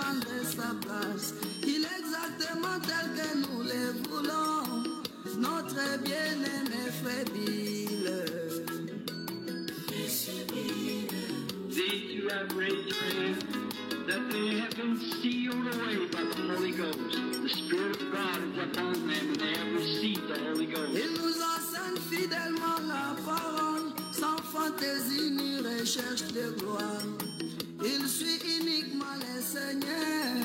prendre sa place. Il est exactement tel que nous le voulons, notre bien-aimé frère Bill. These who have raised their hand, that they have been sealed away by the Holy Ghost. The Spirit of God is upon them, and they have received the Holy Ghost. Il nous enseigne fidèlement la parole, sans fantaisie ni recherche de gloire. Il suit uniquement les seigneurs,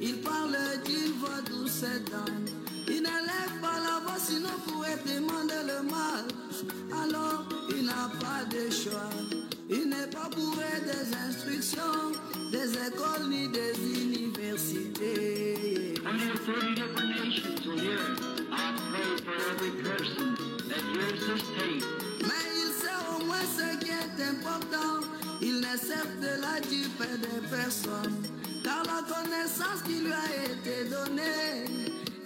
il parle d'une voix douce et donne. Il n'élève pas la voix, sinon pourrait demander le mal. Alors, il n'a pas de choix. Il n'est pas bourré des instructions, des écoles ni des universités. 130 different nations will hear it. I pray for every person that hears this tape. Mais il sait au moins ce qui est important. Il n'accepte de la dupe des personnes, car la connaissance qui lui a été donnée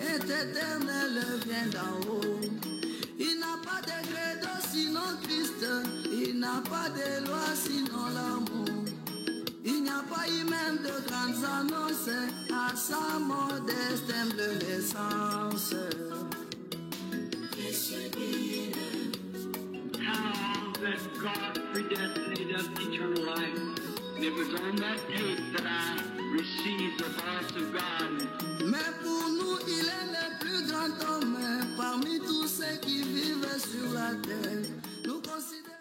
est éternelle, vient d'en haut. Il n'a pas de credo sinon Christ, il n'a pas de loi sinon l'amour. Il n'y a pas eu même de grandes annonces à sa modeste humble naissance. How that God predestinated us to eternal life. It was on that tape that I received the voice of God. Mais pour nous, il est le plus grand homme parmi tous ceux qui vivent sur la terre. Nous considérons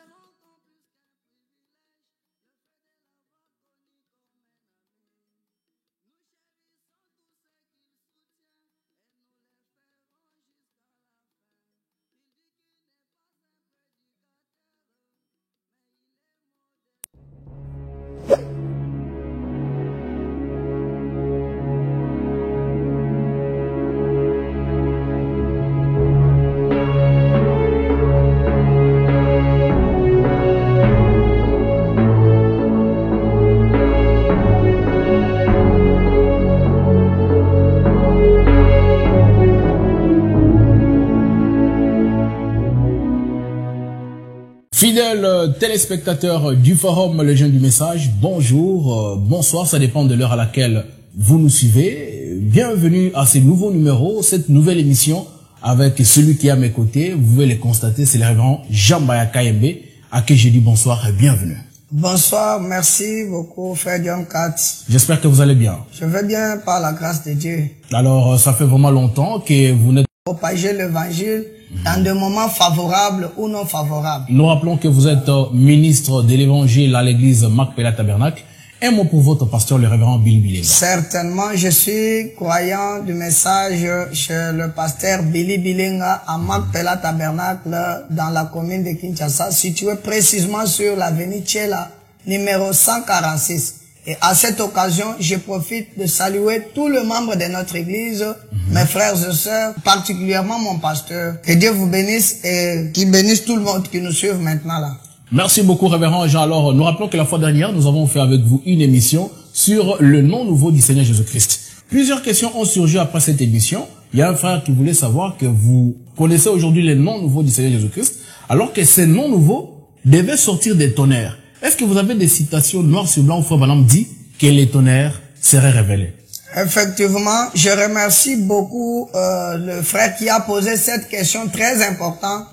Fidèles téléspectateurs du forum Le Jeune du Message, bonjour, bonsoir, ça dépend de l'heure à laquelle vous nous suivez. Bienvenue à ce nouveau numéro, cette nouvelle émission avec celui qui est à mes côtés. Vous pouvez le constater, c'est le révérend Jean-Baya Kayembe, à qui je dis bonsoir et bienvenue. bonsoir, merci beaucoup, frère John Kat. J'espère que vous allez bien. Je vais bien par la grâce de Dieu. Alors, ça fait vraiment longtemps que vous n'êtes Propager l'évangile dans des moments favorables ou non favorables. Nous rappelons que vous êtes ministre de l'évangile à l'église Macpela Tabernacle. Un mot pour votre pasteur, le révérend Billy Bilenga. Certainement, je suis croyant du message chez le pasteur Billy Bilenga à Macpela Tabernacle dans la commune de Kinshasa, situé précisément sur l'avenue Tchela, numéro 146. Et à cette occasion, je profite de saluer tous les membres de notre église, mes frères et sœurs, particulièrement mon pasteur. Que Dieu vous bénisse et qu'il bénisse tout le monde qui nous suit maintenant là. Merci beaucoup, révérend Jean. Alors, nous rappelons que la fois dernière, nous avons fait avec vous une émission sur le nom nouveau du Seigneur Jésus-Christ. Plusieurs questions ont surgi après cette émission. Il y a un frère qui voulait savoir que vous connaissez aujourd'hui les noms nouveaux du Seigneur Jésus-Christ, alors que ces noms nouveaux devaient sortir des tonnerres. Est-ce que vous avez des citations noir sur blanc où Frère Branham dit que les tonnerres seraient révélés? Effectivement, je remercie beaucoup le frère qui a posé cette question très importante.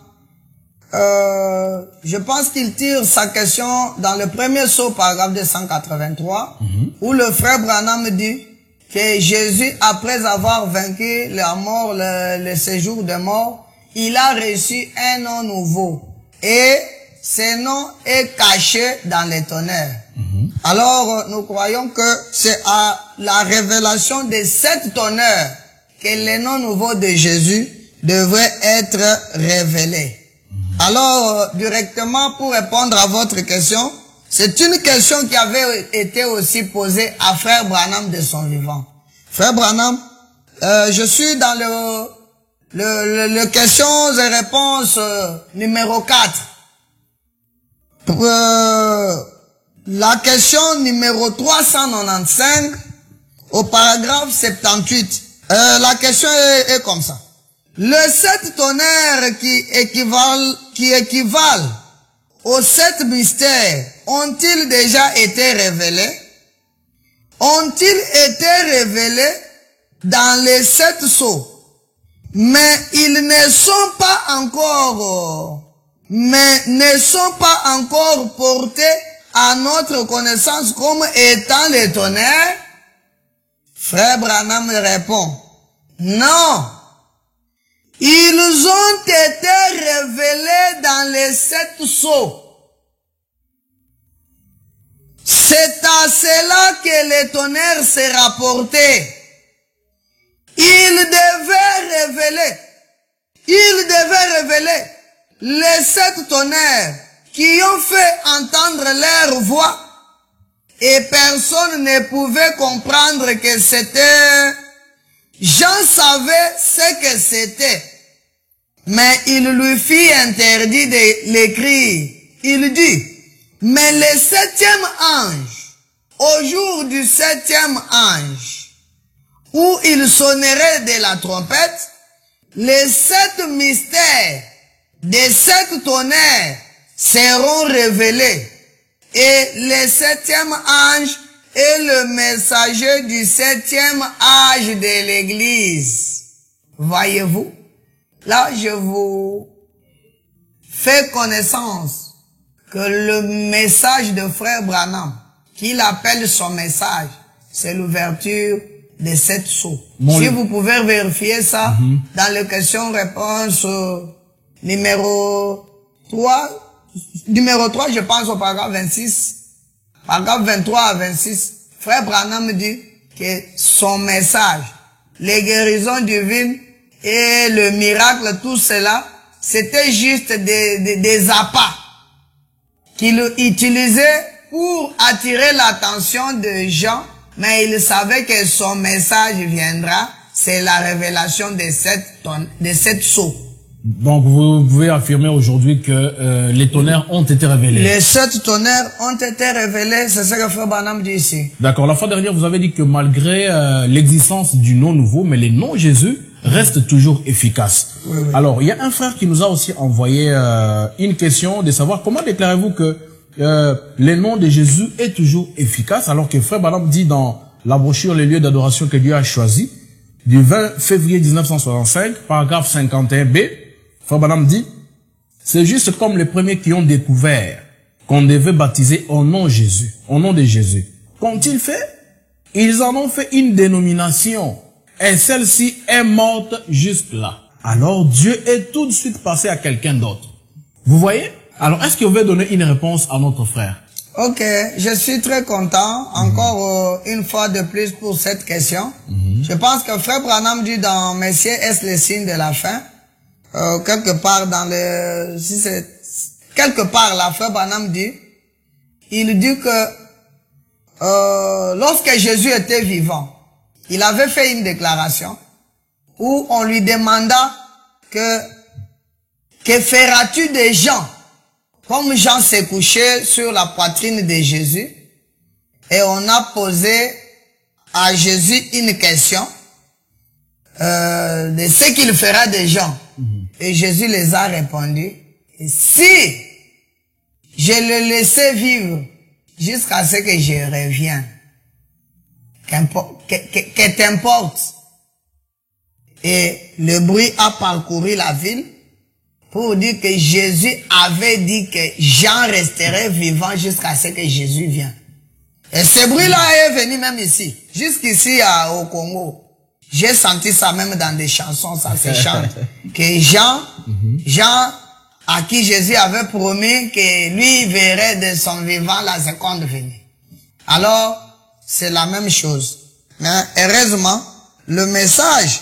Je pense qu'il tire sa question dans le premier sceau, paragraphe 283, où le frère Branham dit que Jésus, après avoir vaincu la mort, le séjour de mort, il a reçu un nom nouveau. Et ce nom est caché dans les tonnerres. Alors, nous croyons que c'est à la révélation de cette tonnerre que les noms nouveaux de Jésus devraient être révélés. Alors, directement pour répondre à votre question, c'est une question qui avait été aussi posée à Frère Branham de son vivant. Frère Branham, je suis dans le questions et réponses numéro 4. La question numéro 395 au paragraphe 78. La question est comme ça. Les 7 tonnerres qui équivalent aux 7 mystères ont-ils déjà été révélés? ont-ils été révélés dans les 7 sceaux, mais ils ne sont pas encore portés à notre connaissance comme étant les tonnerres? Frère Branham répond, non. Ils ont été révélés dans les 7 sceaux. C'est à cela que les tonnerres se rapportaient. Ils devaient révéler les 7 tonnerres qui ont fait entendre leur voix. Et personne ne pouvait comprendre que c'était. Jean savait ce que c'était, mais il lui fit interdit de l'écrire. Il dit, mais le 7e ange, au jour du 7e ange, où il sonnerait de la trompette, les 7 mystères des 7 tonnerres seront révélés. Et le 7e ange est le messager du 7e âge de l'Église. Voyez-vous? Là, je vous fais connaissance que le message de Frère Branham, qu'il appelle son message, c'est l'ouverture des 7 sceaux. Si vous pouvez vérifier ça dans les questions-réponses numéro 3, je pense au paragraphe 26, paragraphe 23 à 26, Frère Branham dit que son message, les guérisons divines et le miracle, tout cela, c'était juste des appâts qu'il utilisait pour attirer l'attention des gens, mais il savait que son message viendra, c'est la révélation des 7 sceaux. Donc vous pouvez affirmer aujourd'hui que les tonnerres ont été révélés. Les 7 tonnerres ont été révélés, c'est ce que Frère Branham dit ici. D'accord. La fois dernière, vous avez dit que malgré l'existence du nom nouveau, mais les noms Jésus restent toujours efficaces. Oui, oui. Alors, il y a un frère qui nous a aussi envoyé une question de savoir comment déclarez-vous que les noms de Jésus est toujours efficace, alors que Frère Branham dit dans la brochure Les lieux d'adoration que Dieu a choisi, du 20 février 1965, paragraphe 51b, Frère Branham dit, c'est juste comme les premiers qui ont découvert qu'on devait baptiser au nom de Jésus. Qu'ont-ils fait? Ils en ont fait une dénomination, et celle-ci est morte juste là. Alors Dieu est tout de suite passé à quelqu'un d'autre. Vous voyez? Alors, est-ce que vous pouvez donner une réponse à notre frère? Ok, je suis très content, encore une fois de plus pour cette question. Je pense que Frère Branham dit dans Messieurs, est-ce le signe de la fin? Quelque part dans le... Si c'est quelque part là, Frère Branham dit, il dit que lorsque Jésus était vivant, il avait fait une déclaration où on lui demanda que feras-tu des gens? Comme Jean s'est couché sur la poitrine de Jésus, et on a posé à Jésus une question de ce qu'il fera des gens. Et Jésus les a répondu, si je le laissais vivre jusqu'à ce que je revienne, que t'importe. Et le bruit a parcouru la ville pour dire que Jésus avait dit que Jean resterait vivant jusqu'à ce que Jésus vienne. Et ce bruit-là est venu même ici, jusqu'ici au Congo. J'ai senti ça même dans des chansons, ça se chante. Que Jean, à qui Jésus avait promis que lui verrait de son vivant la seconde venue. Alors, c'est la même chose. Mais heureusement, le message,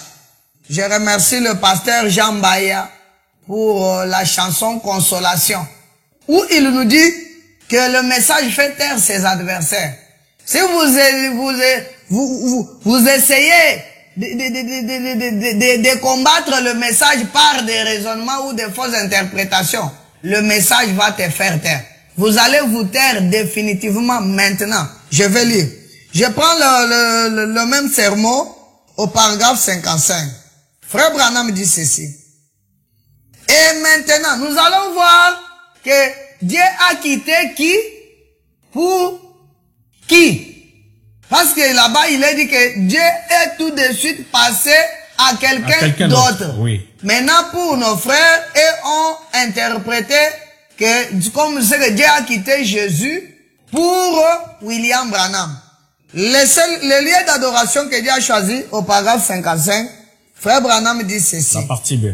je remercie le pasteur Jean Baya pour la chanson Consolation, où il nous dit que le message fait taire ses adversaires. Si vous essayez de combattre le message par des raisonnements ou des fausses interprétations, le message va te faire taire. Vous allez vous taire définitivement maintenant. Je vais lire. Je prends le même sermon au paragraphe 55. Frère Branham dit ceci. Et maintenant, nous allons voir que Dieu a quitté qui? Pour qui? Parce que là-bas, il a dit que Dieu est tout de suite passé à quelqu'un d'autre. Oui. Maintenant, pour nos frères, ils ont interprété que, comme c'est que Dieu a quitté Jésus pour William Branham. Le lieu d'adoration que Dieu a choisi au paragraphe 55, frère Branham dit ceci. La partie B.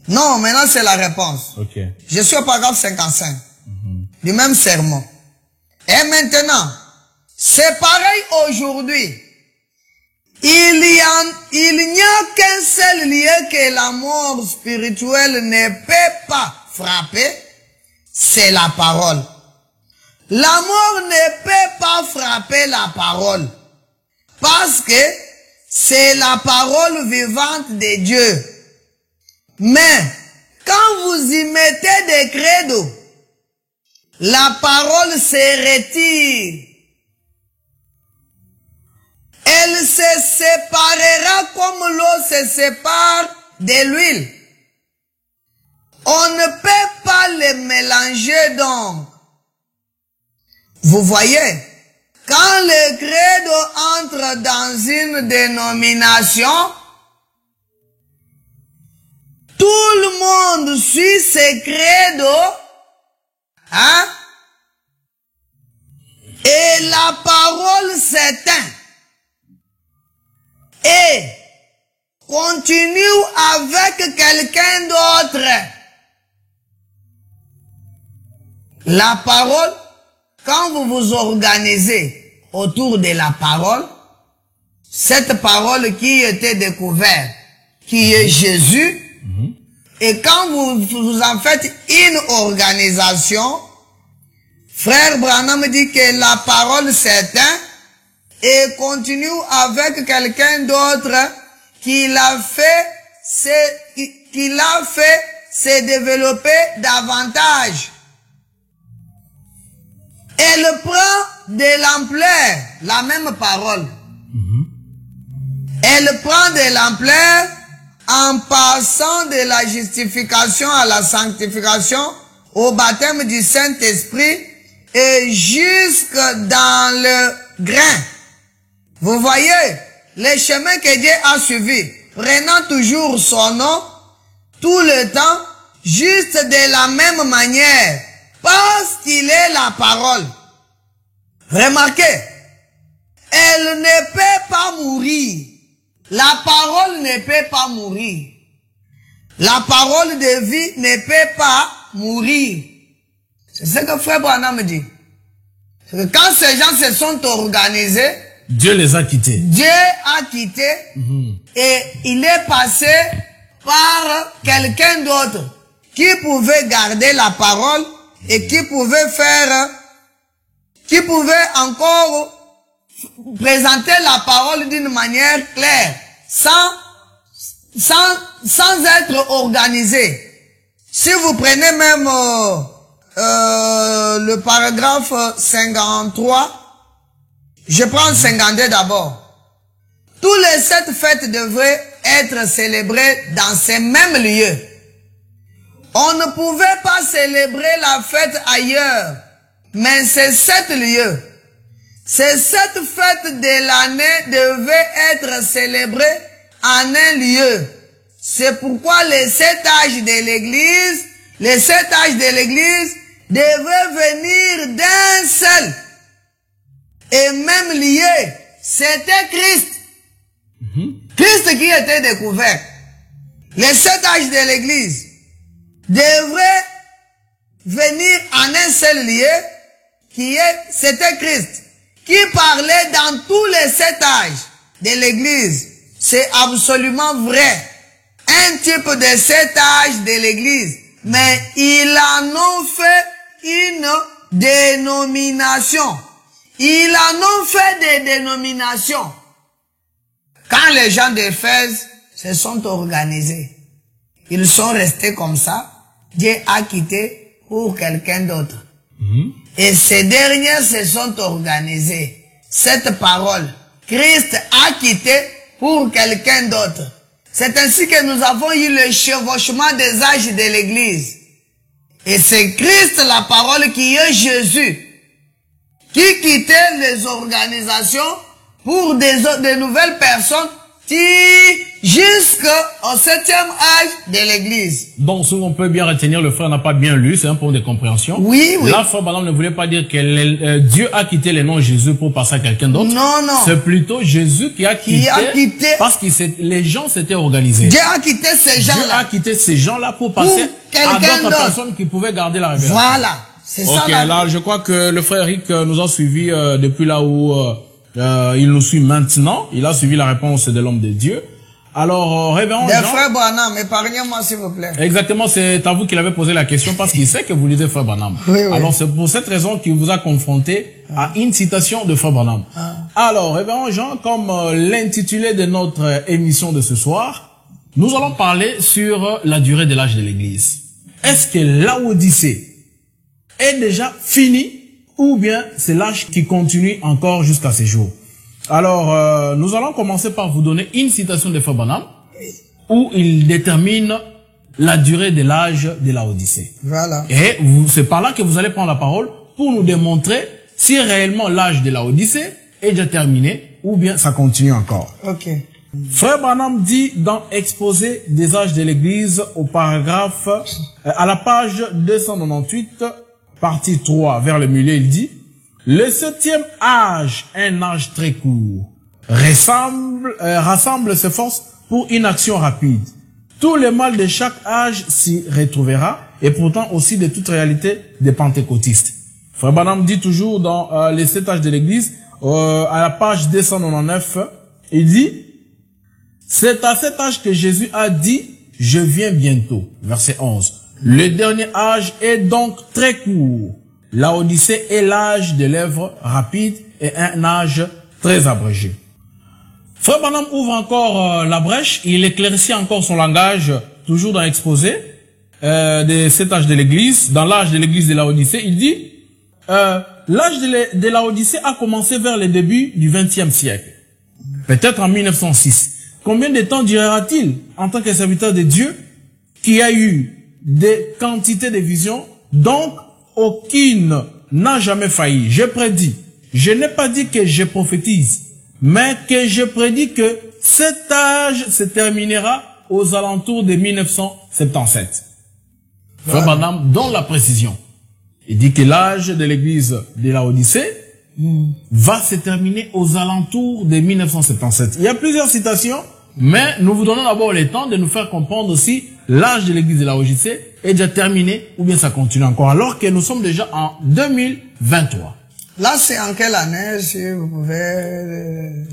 Non, maintenant c'est la réponse. Ok. Je suis au paragraphe 55 du même sermon. Et maintenant, c'est pareil aujourd'hui. Il n'y a qu'un seul lieu que la mort spirituelle ne peut pas frapper, c'est la parole. La mort ne peut pas frapper la parole, parce que c'est la parole vivante de Dieu. Mais, quand vous y mettez des credos, la parole se retire. Elle se séparera comme l'eau se sépare de l'huile. On ne peut pas les mélanger donc. Vous voyez, quand le credo entre dans une dénomination, tout le monde suit ce credo, hein? Et la parole s'éteint. Et continue avec quelqu'un d'autre. La parole, quand vous vous organisez autour de la parole, cette parole qui était découverte, qui est Jésus, et quand vous en faites une organisation, frère Branham dit que la parole s'éteint et continue avec quelqu'un d'autre qui l'a fait se développer davantage. Elle prend de l'ampleur, la même parole. Elle prend de l'ampleur en passant de la justification à la sanctification, au baptême du Saint-Esprit et jusque dans le grain. Vous voyez, le chemin que Dieu a suivi, prenant toujours son nom, tout le temps, juste de la même manière, parce qu'il est la parole. Remarquez, elle ne peut pas mourir. La parole ne peut pas mourir. La parole de vie ne peut pas mourir. C'est ce que frère Branham dit. C'est que quand ces gens se sont organisés, Dieu les a quittés. Dieu a quitté et il est passé par quelqu'un d'autre qui pouvait garder la parole et qui pouvait encore présenter la parole d'une manière claire, sans être organisé. Si vous prenez même le paragraphe 53, je prends 52 d'abord. Tous les 7 fêtes devraient être célébrées dans ces mêmes lieux. On ne pouvait pas célébrer la fête ailleurs, mais ces 7 lieux. Ces 7 fêtes de l'année devaient être célébrées en un lieu. C'est pourquoi les 7 âges de l'église, devaient venir d'un seul et même lieu. C'était Christ. Christ qui était découvert. Les 7 âges de l'église devraient venir en un seul lieu, c'était Christ, qui parlait dans tous les 7 âges de l'église. C'est absolument vrai. Un type de 7 âges de l'église. Mais ils en ont fait une dénomination. Ils en ont fait des dénominations. Quand les gens d'Éphèse se sont organisés, ils sont restés comme ça. Dieu a quitté pour quelqu'un d'autre. Et ces derniers se sont organisés. Cette parole, Christ a quitté pour quelqu'un d'autre. C'est ainsi que nous avons eu le chevauchement des âges de l'église. Et c'est Christ, la parole qui est Jésus, qui quittait les organisations pour des nouvelles personnes jusqu'au 7e âge de l'église. Donc, ce qu'on peut bien retenir, le frère n'a pas bien lu, c'est un point de compréhension. Oui, oui. Là, frère Branham ne voulait pas dire que Dieu a quitté le nom Jésus pour passer à quelqu'un d'autre. Non, non. C'est plutôt Jésus qui a quitté, parce que les gens s'étaient organisés. Dieu a quitté ces gens-là. Dieu a quitté ces gens-là pour passer à d'autres personnes qui pouvaient garder la révélation. Voilà. C'est ça. Ok, là, je crois que le frère Eric nous a suivi depuis là où il nous suit maintenant. Il a suivi la réponse de l'homme de Dieu. Alors, révérend Jean... frère Branham, épargnez-moi s'il vous plaît. Exactement, c'est à vous qu'il avait posé la question parce qu'il sait que vous lisez frère Branham. Oui, oui. Alors, c'est pour cette raison qu'il vous a confronté à une citation de frère Branham. Alors, révérend Jean, comme l'intitulé de notre émission de ce soir, nous allons parler sur la durée de l'âge de l'Église. Est-ce que l'Odyssée est déjà finie ou bien c'est l'âge qui continue encore jusqu'à ces jours? Alors, nous allons commencer par vous donner une citation de frère Branham où il détermine la durée de l'âge de la Odyssée. Voilà. Et c'est par là que vous allez prendre la parole pour nous démontrer si réellement l'âge de la Odyssée est déjà terminé ou bien ça continue encore. Ok. Frère Branham dit dans Exposé des âges de l'Église au paragraphe, à la page 298, partie 3, vers le milieu, il dit: le 7e âge, un âge très court, rassemble ses forces pour une action rapide. Tout le mal de chaque âge s'y retrouvera, et pourtant aussi de toute réalité des pentecôtistes. Frère Branham dit toujours dans les 7 âges de l'Église, à la page 299, il dit: c'est à cet âge que Jésus a dit, je viens bientôt. Verset 11. Le dernier âge est donc très court. La Odyssée est l'âge de l'œuvre rapide et un âge très abrégé. Frère Branham ouvre encore la brèche, il éclaircit encore son langage, toujours dans l'exposé de cet âge de l'Église, dans l'âge de l'Église de la Odyssée. Il dit, l'âge de la Odyssée a commencé vers le début du XXe siècle, peut-être en 1906. Combien de temps durera-t-il en tant que serviteur de Dieu qui a eu des quantités de visions, donc aucune n'a jamais failli. Je prédis, je n'ai pas dit que je prophétise, mais que je prédis que cet âge se terminera aux alentours de 1977. Frère Branham donne la précision. Il dit que l'âge de l'église de la Odyssée va se terminer aux alentours de 1977. Il y a plusieurs citations, mais nous vous donnons d'abord le temps de nous faire comprendre aussi l'âge de l'église de la Odyssée est déjà terminé ou bien ça continue encore, alors que nous sommes déjà en 2023. Là, c'est en quelle année, si vous pouvez...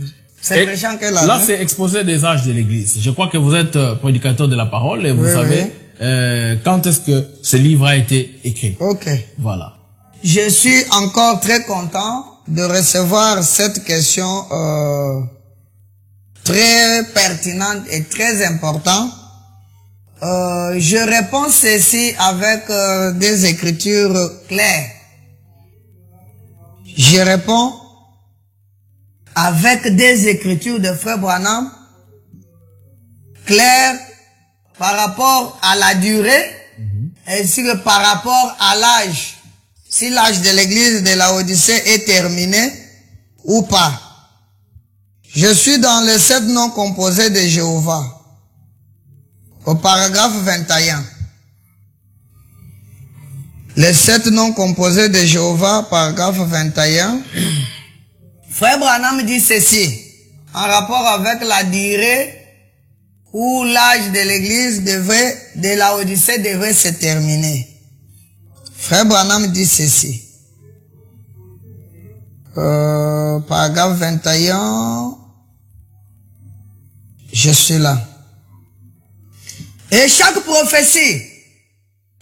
C'est prêché en quelle année? Là, c'est exposé des âges de l'église. Je crois que vous êtes prédicateur de la parole et vous savez quand est-ce que ce livre a été écrit. Ok. Voilà. Je suis encore très content de recevoir cette question très pertinente et très importante. Je réponds ceci avec des écritures claires. Je réponds avec des écritures de frère Branham claires par rapport à la durée ainsi que par rapport à l'âge. Si l'âge de l'église de la Odyssée est terminé ou pas. Je suis dans les 7 noms composés de Jéhovah. Au paragraphe 21. Les 7 noms composés de Jéhovah, paragraphe 21. Frère Branham dit ceci, en rapport avec la durée où l'âge de l'église de la Odyssée devrait se terminer. Frère Branham dit ceci. Paragraphe 21. Je suis là. Et chaque prophétie,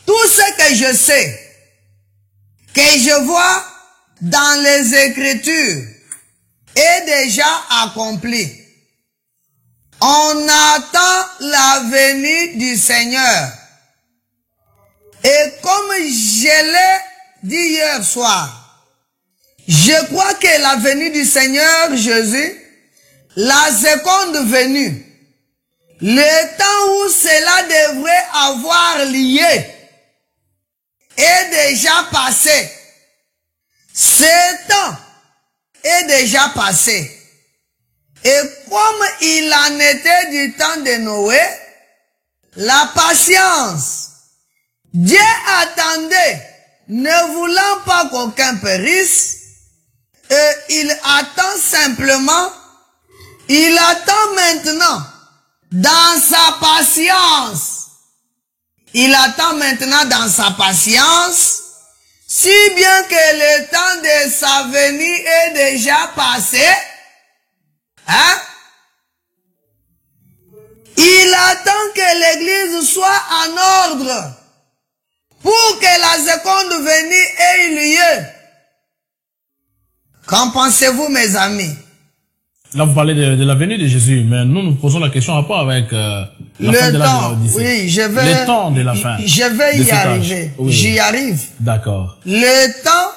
tout ce que je sais, que je vois dans les Écritures, est déjà accompli. On attend la venue du Seigneur. Et comme je l'ai dit hier soir, je crois que la venue du Seigneur Jésus, la seconde venue, le temps où cela devrait avoir lieu est déjà passé. Ce temps est déjà passé. Et comme il en était du temps de Noé, la patience. Dieu attendait, ne voulant pas qu'aucun périsse, et il attend simplement, il attend maintenant, dans sa patience. Il attend maintenant dans sa patience, si bien que le temps de sa venue est déjà passé, hein? Il attend que l'église soit en ordre pour que la seconde venue ait lieu. Qu'en pensez-vous, mes amis? Là, vous parlez de la venue de Jésus, mais nous posons la question en rapport avec la fin de l'âge de l'Odyssée. Oui, je vais... Le temps de la fin. Je vais y arriver. Oui. J'y arrive. D'accord. Le temps,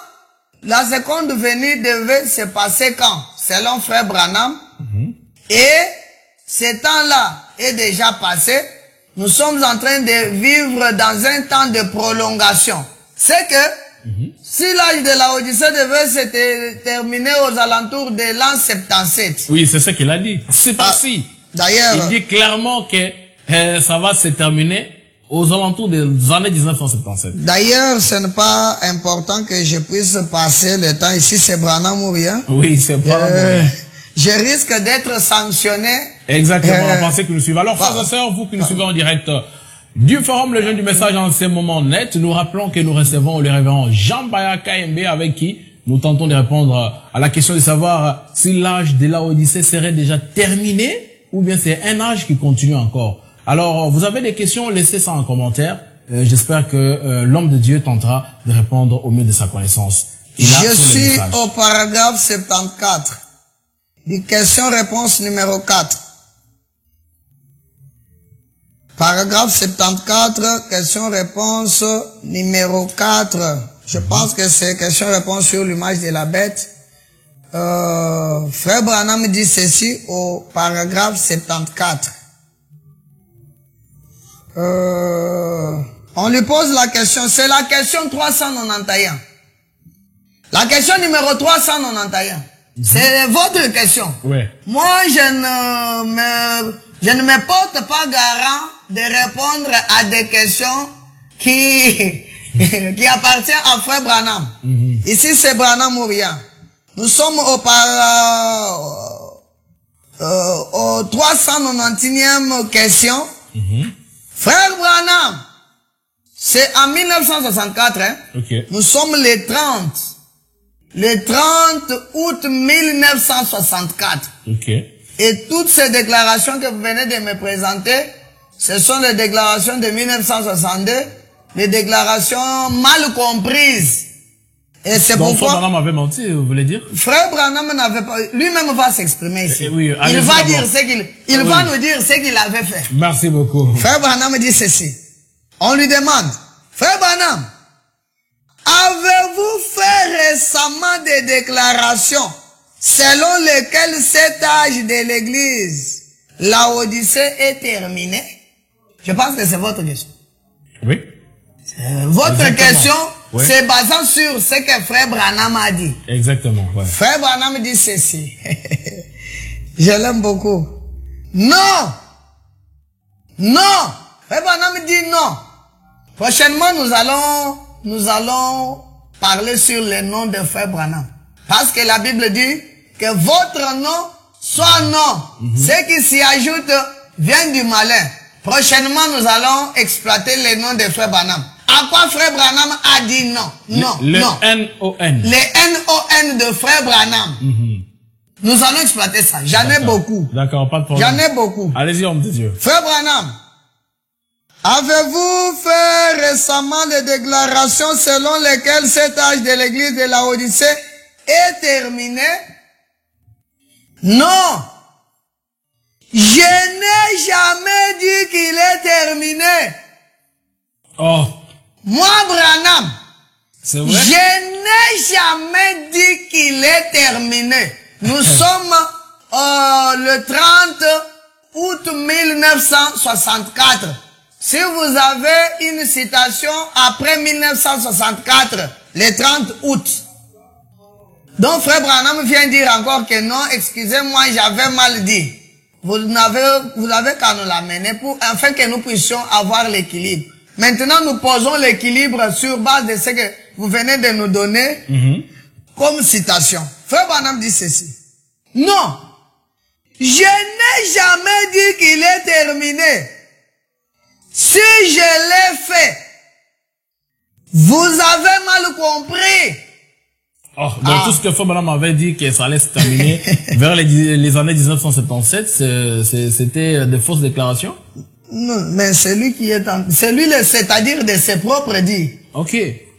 la seconde venue devait se passer quand? Selon Frère Branham. Et ce temps-là est déjà passé. Nous sommes en train de vivre dans un temps de prolongation. C'est que si l'âge de la Odyssée devait se terminer aux alentours de l'an 77. Oui, c'est ce qu'il a dit. C'est ainsi. D'ailleurs, il dit clairement que ça va se terminer aux alentours des années 1977. D'ailleurs, ce n'est pas important que je puisse passer le temps ici. C'est Branham ou rien. Oui, c'est Branham. Je risque d'être sanctionné. Exactement, la pensée que nous suivons. Alors, frères et sœurs, vous qui nous suivez en direct du forum Le Jeune du Message en ces moments nets, nous rappelons que nous recevons le révérend Jean Baya KMB avec qui nous tentons de répondre à la question de savoir si l'âge de la Odyssée serait déjà terminé ou bien c'est un âge qui continue encore. Alors, vous avez des questions, laissez ça en commentaire. J'espère que l'homme de Dieu tentera de répondre au mieux de sa connaissance. Je suis au paragraphe 74. Question-réponse numéro 4. Paragraphe 74, question-réponse numéro 4. Je pense que c'est question-réponse sur l'image de la bête. Frère Branham dit ceci au paragraphe 74. On lui pose la question, c'est la question 391. La question numéro 391. C'est votre question. Ouais. Moi, je ne me porte pas garant de répondre à des questions qui appartiennent à Frère Branham. Ici, c'est Branham ou rien. Nous sommes au 391e question. Frère Branham, c'est en 1964. Hein? Okay. Nous sommes le 30 août 1964. Okay. Et toutes ces déclarations que vous venez de me présenter, ce sont les déclarations de 1962, des déclarations mal comprises. Et c'est pourquoi... Frère Branham avait menti, vous voulez dire? Frère Branham n'avait pas... Lui-même va s'exprimer ici. Oui, il va dire ce qu'il... va nous dire ce qu'il avait fait. Merci beaucoup. Frère Branham dit ceci. On lui demande, Frère Branham, avez-vous fait récemment des déclarations selon lesquelles cet âge de l'église, la Odyssée, est terminée? Je pense que c'est votre question. Oui. Votre Exactement. question, oui. C'est basé sur ce que Frère Branham a dit. Exactement, ouais. Frère Branham dit ceci. Je l'aime beaucoup. Non! Non! Frère Branham dit non. Prochainement, nous allons parler sur le nom de Frère Branham. Parce que la Bible dit que votre nom soit non. Ce qui s'y ajoute vient du malin. Prochainement, nous allons exploiter le nom de Frère Branham. À quoi Frère Branham a dit non? Non, le non. N-O-N. Le N-O-N de Frère Branham. Nous allons exploiter ça. J'en ai beaucoup. D'accord, pas de problème. J'en ai beaucoup. Allez-y, homme de Dieu. Frère Branham, avez-vous fait récemment des déclarations selon lesquelles cet âge de l'église de la Odyssée est terminé? Non. Je n'ai jamais dit qu'il est terminé. Oh. Moi, Branham, c'est vrai? Je n'ai jamais dit qu'il est terminé. Nous sommes le 30 août 1964. Si vous avez une citation après 1964, le 30 août, Donc frère Branham vient dire encore que non, excusez-moi, j'avais mal dit. Vous avez qu'à nous l'amener afin que nous puissions avoir l'équilibre. Maintenant, nous posons l'équilibre sur base de ce que vous venez de nous donner comme citation. Frère Branham dit ceci. Non, je n'ai jamais dit qu'il est terminé. Si je l'ai fait, vous avez mal compris. Oh, donc tout ce que Frère Branham avait dit que ça allait se terminer vers les années 1977, c'était de fausses déclarations? Non, mais c'est lui qui est c'est-à-dire de ses propres dits. Ok.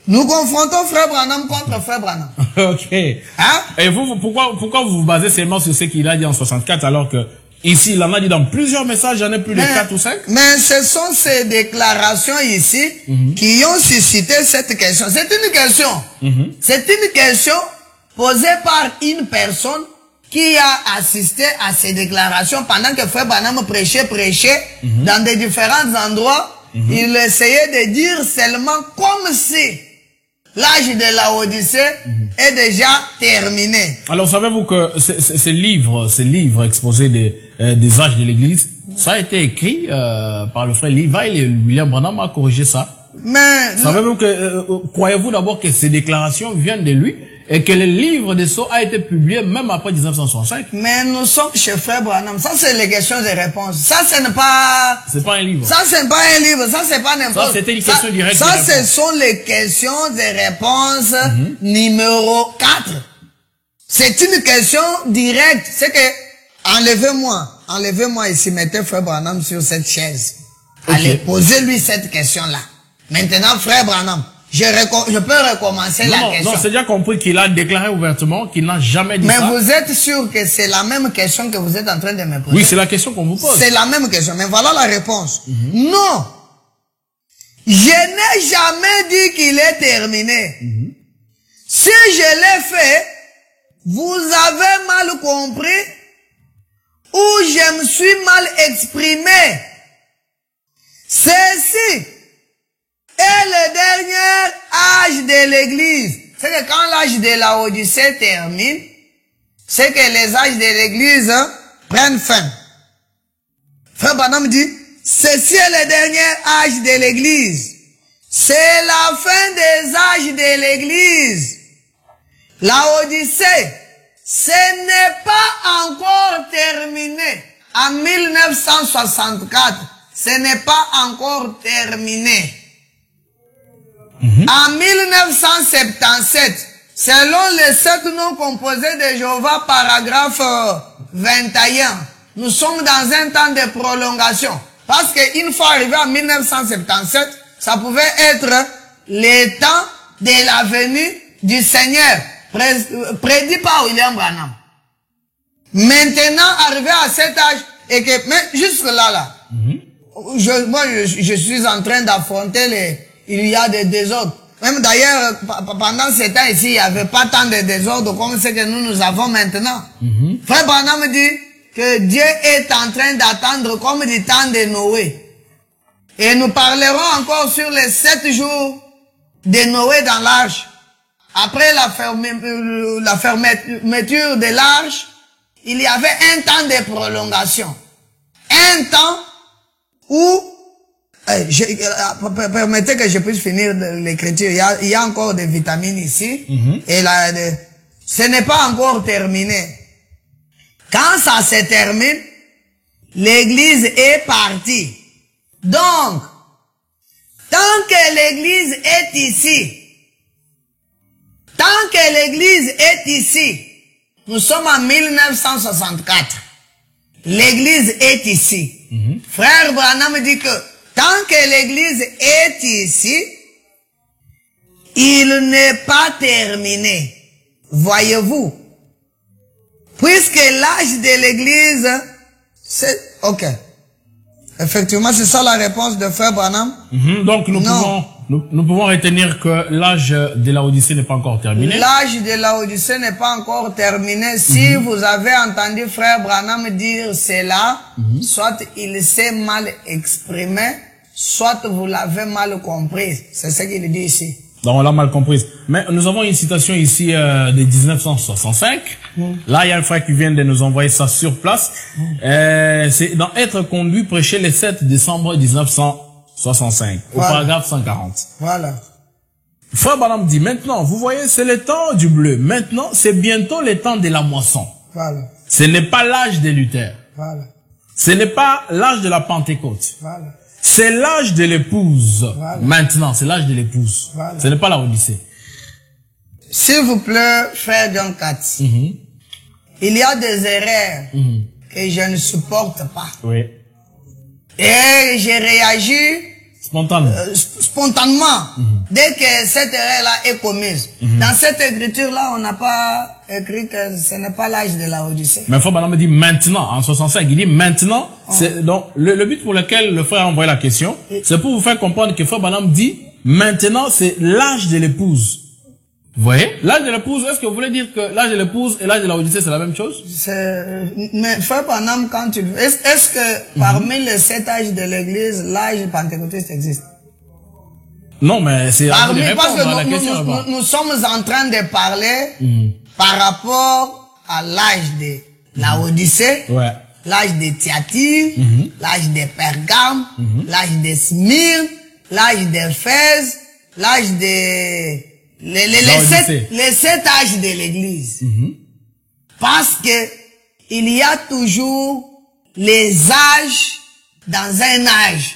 Nous confrontons Frère Branham contre Frère Branham. Ok. Hein? Et vous, pourquoi vous vous basez seulement sur ce qu'il a dit en 64 alors que ici, il en a dit dans plusieurs messages, j'en ai plus de 4 ou 5? Mais ce sont ces déclarations ici qui ont suscité cette question. C'est une question. C'est une question posée par une personne qui a assisté à ces déclarations pendant que Frère Branham prêchait dans des différents endroits. Il essayait de dire seulement comme si l'âge de la Odyssée est déjà terminé. Alors, savez-vous que ces livres exposés des âges de l'Église, ça a été écrit par le frère Levi et William Branham a corrigé ça. Mais savez-vous que croyez-vous d'abord que ces déclarations viennent de lui et que le livre de Sceaux a été publié même après 1965? Mais nous sommes chez Frère Branham. Ça, c'est les questions et réponses. Ça, ce n'est pas... C'est pas un livre. Ça, c'est pas un livre. Ça, c'est pas n'importe. Ça, c'était une question directe. Ça, ce sont les questions et réponses numéro 4. C'est une question directe. C'est que, enlevez-moi ici, mettez Frère Branham sur cette chaise. Allez, posez-lui cette question-là. Maintenant, Frère Branham, je peux recommencer la question. Non, c'est déjà compris qu'il a déclaré ouvertement qu'il n'a jamais dit ça. Mais vous êtes sûr que c'est la même question que vous êtes en train de me poser? Oui, c'est la question qu'on vous pose. C'est la même question, mais voilà la réponse. Non, je n'ai jamais dit qu'il est terminé. Si je l'ai fait, vous avez mal compris ou je me suis mal exprimé. Ceci est le dernier âge de l'Église. C'est que quand l'âge de la Odyssée termine, c'est que les âges de l'Église prennent fin. Frère Branham dit, ceci est le dernier âge de l'Église. C'est la fin des âges de l'Église. La Odyssée, ce n'est pas encore terminé. En 1964, ce n'est pas encore terminé. En 1977, selon les 7 noms composés de Jéhovah, paragraphe 21, nous sommes dans un temps de prolongation. Parce qu'une fois arrivé en 1977, ça pouvait être le temps de la venue du Seigneur, prédit par William Branham. Maintenant, arrivé à cet âge, et que, mais jusque là, je suis en train d'affronter il y a des désordres. Même d'ailleurs, pendant ces temps ici, il n'y avait pas tant de désordres comme ce que nous avons maintenant. Frère Branham dit que Dieu est en train d'attendre comme du temps de Noé. Et nous parlerons encore sur les 7 jours de Noé dans l'arche. Après la fermeture de l'arche, il y avait un temps de prolongation. Un temps où permettez que je puisse finir l'écriture. Il y a encore des vitamines ici. Et là, ce n'est pas encore terminé. Quand ça se termine, l'église est partie. Donc, tant que l'église est ici, nous sommes en 1964. L'église est ici. Frère Branham dit que tant que l'église est ici, il n'est pas terminé. Voyez-vous? Puisque l'âge de l'église, c'est... Ok. Effectivement, c'est ça la réponse de Frère Branham. Donc nous pouvons retenir que l'âge de la Odyssée n'est pas encore terminé. L'âge de la Odyssée n'est pas encore terminé. Si vous avez entendu Frère Branham dire cela, soit il s'est mal exprimé, soit vous l'avez mal compris. C'est ce qu'il dit ici. Donc on l'a mal comprise. Mais nous avons une citation ici de 1965. Là, il y a un frère qui vient de nous envoyer ça sur place. C'est dans Être conduit, prêché le 7 décembre 1965, au paragraphe 140. Voilà. Frère Branham dit, maintenant, vous voyez, c'est le temps du bleu. Maintenant, c'est bientôt le temps de la moisson. Voilà. Ce n'est pas l'âge de Luther. Voilà. Ce n'est pas l'âge de la Pentecôte. Voilà. C'est l'âge de l'épouse. Voilà. Maintenant, c'est l'âge de l'épouse. Voilà. Ce n'est pas la Odyssée. S'il vous plaît, frère John Katz, il y a des erreurs que je ne supporte pas. Oui. Et j'ai réagi spontanément dès que cette erreur-là est commise. Dans cette écriture-là, on n'a pas écrit que ce n'est pas l'âge de la Odyssée. Mais Frère Branham dit maintenant, en 65, il dit maintenant, c'est donc le but pour lequel le frère a envoyé la question, c'est pour vous faire comprendre que Frère Branham dit maintenant, c'est l'âge de l'épouse. Vous voyez? L'âge de l'épouse, est-ce que vous voulez dire que l'âge de l'épouse et l'âge de la Odyssée, c'est la même chose? Mais Frère Branham, quand tu est-ce que parmi les 7 âges de l'église, l'âge pentecôtiste existe? Non, mais c'est à Parmi, parce répondre à la que question. nous sommes en train de parler par rapport à l'âge de la Odyssée, Ouais. l'âge de Thyatire, l'âge de Pergame, l'âge de Smyrne, l'âge d'Éphèse, l'âge de les 7 âges de l'église. Parce que il y a toujours les âges dans un âge.